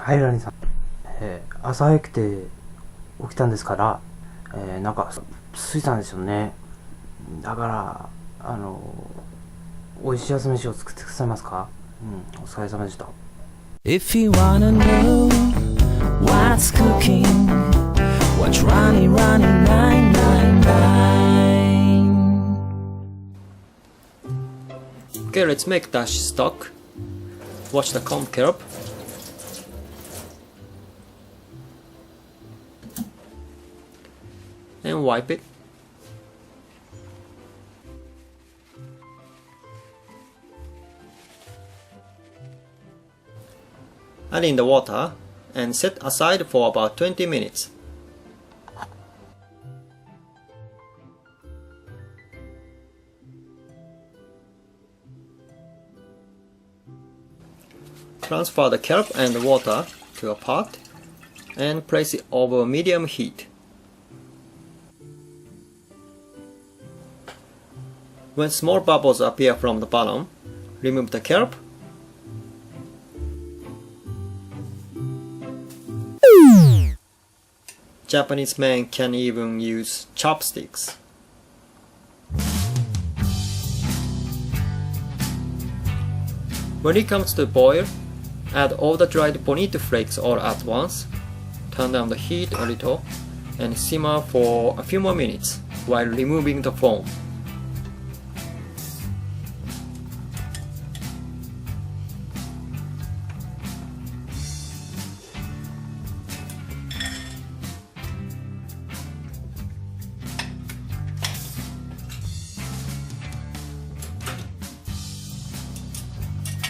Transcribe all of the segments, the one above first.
はい、ラニさん、朝早くて起きたんですから、なんかついたんですよね。だから美味しい朝飯を作ってくださいますか？お疲れ様でした。 If you wanna know what's cooking, watch Running Running 999. Okay, let's make dashi stock. Watch the comb curb. And wipe it. Add in the water and set aside for about 20 minutes. Transfer the kelp and the water to a pot and place it over medium heat. When small bubbles appear from the bottom, remove the kelp. Japanese men can even use chopsticks. When it comes to boil, add all the dried bonito flakes all at once, turn down the heat a little, and simmer for a few more minutes while removing the foam.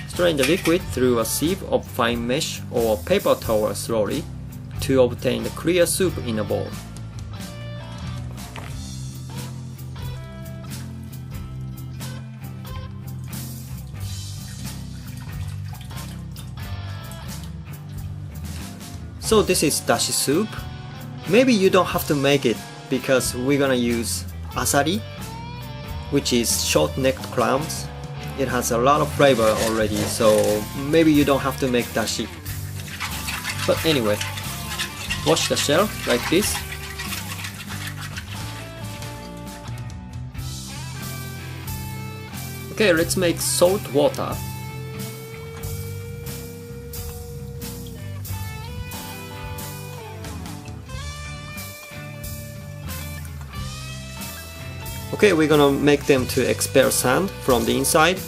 Strain the liquid through a sieve of fine mesh or paper towel slowly to obtain the clear soup in a bowl. So this is dashi soup. Maybe you don't have to make it because we're gonna use asari, which is short-necked clams. It has a lot of flavor already, so maybe you don't have to make dashi. But anyway, wash the shell like this. Okay, let's make salt water. Okay, we're gonna make them to expel sand from the inside.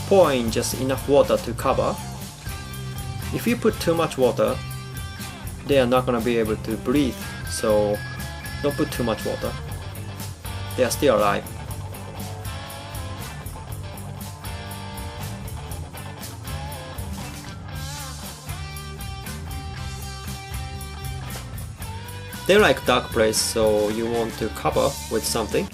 Pour in just enough water to cover. If you put too much water, they are not gonna be able to breathe, so don't put too much water. They are still alive. They like dark place, so you want to cover with something.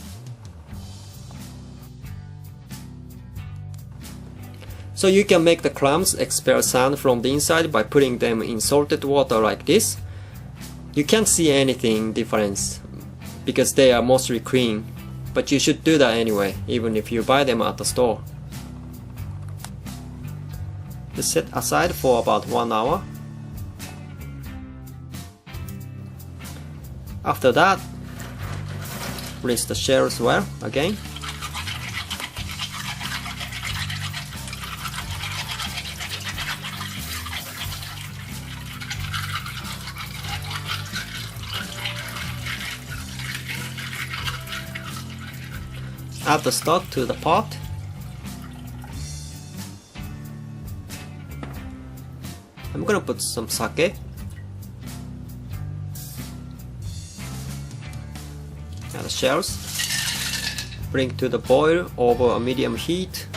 So you can make the clams expel sand from the inside by putting them in salted water like this. You can't see anything difference because they are mostly clean, but you should do that anyway, even if you buy them at the store. Just set aside for about 1 hour. After that, rinse the shells well again. Add the stock to the pot. I'm gonna put some sake. Add the shells. Bring to the boil over a medium heat.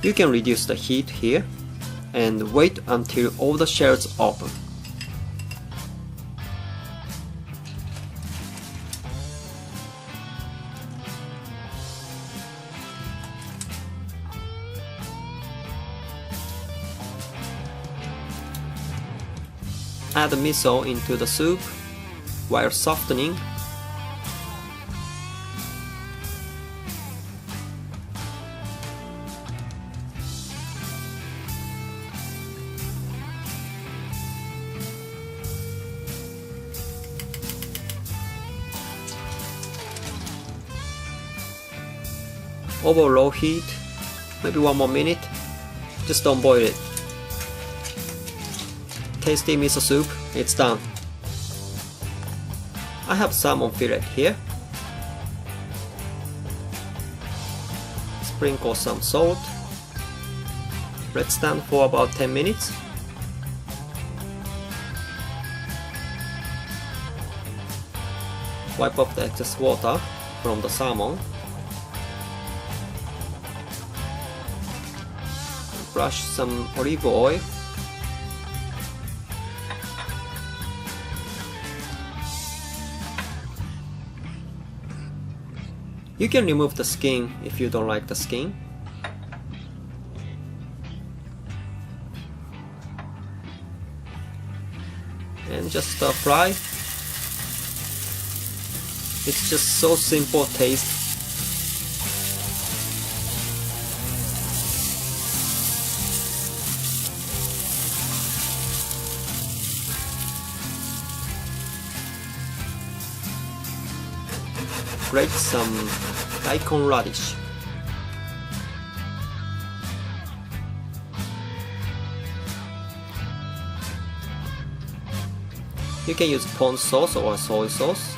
You can reduce the heat here and wait until all the shells open. add the miso into the soup while softening. Over low heat, maybe 1 more minute. Just don't boil it. Tasty miso soup, it's done. I have salmon fillet here. Sprinkle some salt. Let stand for about 10 minutes. Wipe off the excess water from the salmon. Brush some olive oil. You can remove the skin if you don't like the skin. And just stir fry. It's just so simple taste. Grate some daikon radish. You can use ponzu sauce or soy sauce,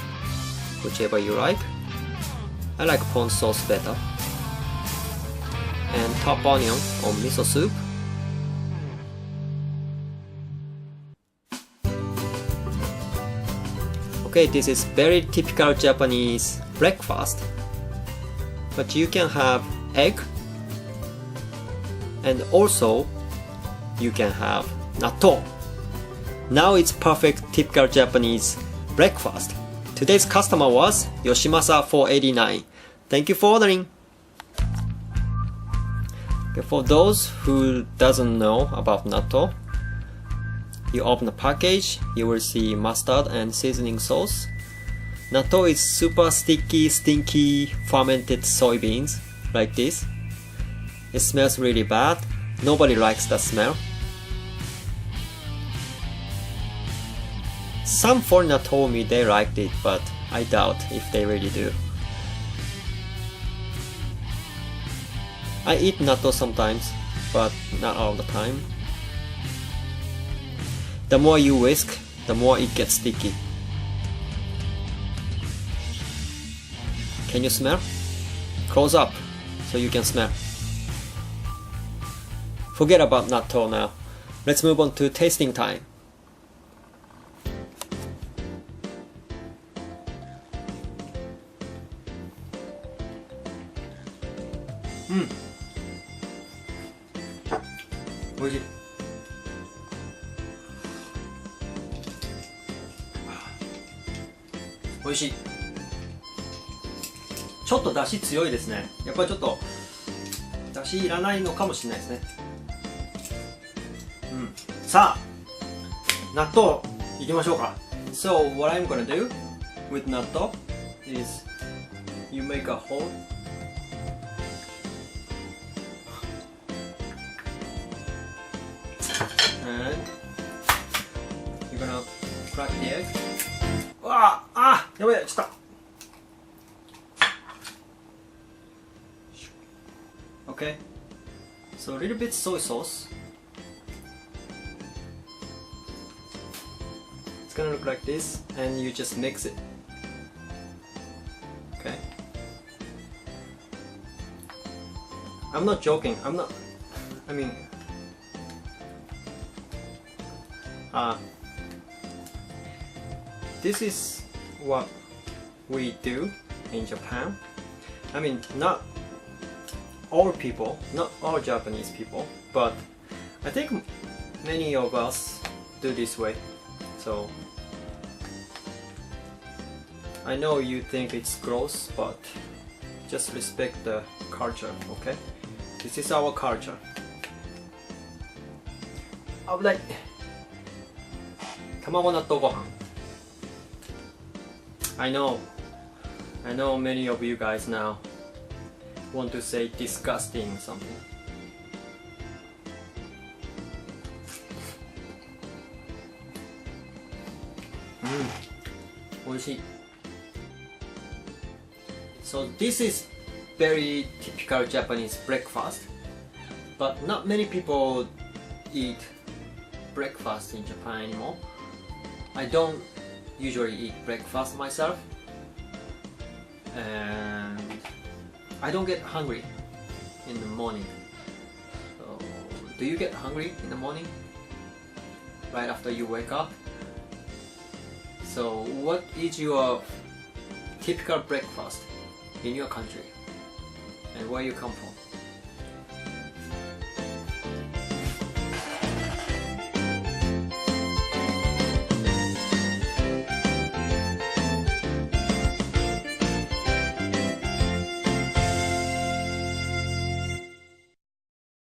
whichever you like. I like ponzu sauce better. And top onion on miso soup. Okay, this is very typical Japanese breakfast, but you can have egg, and also you can have natto. Now it's perfect typical Japanese breakfast. Today's customer was Yoshimasa489. Thank you for ordering. Okay, for those who doesn't know about natto, you open the package, you will see mustard and seasoning sauce. Natto is super sticky, stinky, fermented soybeans, like this. It smells really bad. Nobody likes that smell. Some foreigner told me they liked it, but I doubt if they really do. I eat natto sometimes, but not all the time. The more you whisk, the more it gets sticky. Can you smell? Close up so you can smell. Forget about natto now. Let's move on to tasting time. 오이시. 美味しい。ちょっと出汁強いですね。やっぱりちょっと出汁いらないのかもしれないですね。さあ、納豆いきましょうか。So what I'm gonna do with natto is you make a hole. And you're gonna crack the egg. やばい、ちょっと。Okay. So a little bit soy sauce. It's gonna look like this, and you just mix it. Okay. I'm not joking. I mean. This is what we do in Japan. I mean, not all people, not all Japanese people, but I think many of us do this way. So I know you think it's gross, but just respect the culture, okay? This is our culture. 卵納豆ご飯 I know many of you guys now want to say disgusting something. Oishii. So this is very typical Japanese breakfast, but not many people eat breakfast in Japan anymore. I don't usually eat breakfast myself, and I don't get hungry in the morning. So, do you get hungry in the morning right after you wake up? So what is your typical breakfast in your country and where you come from?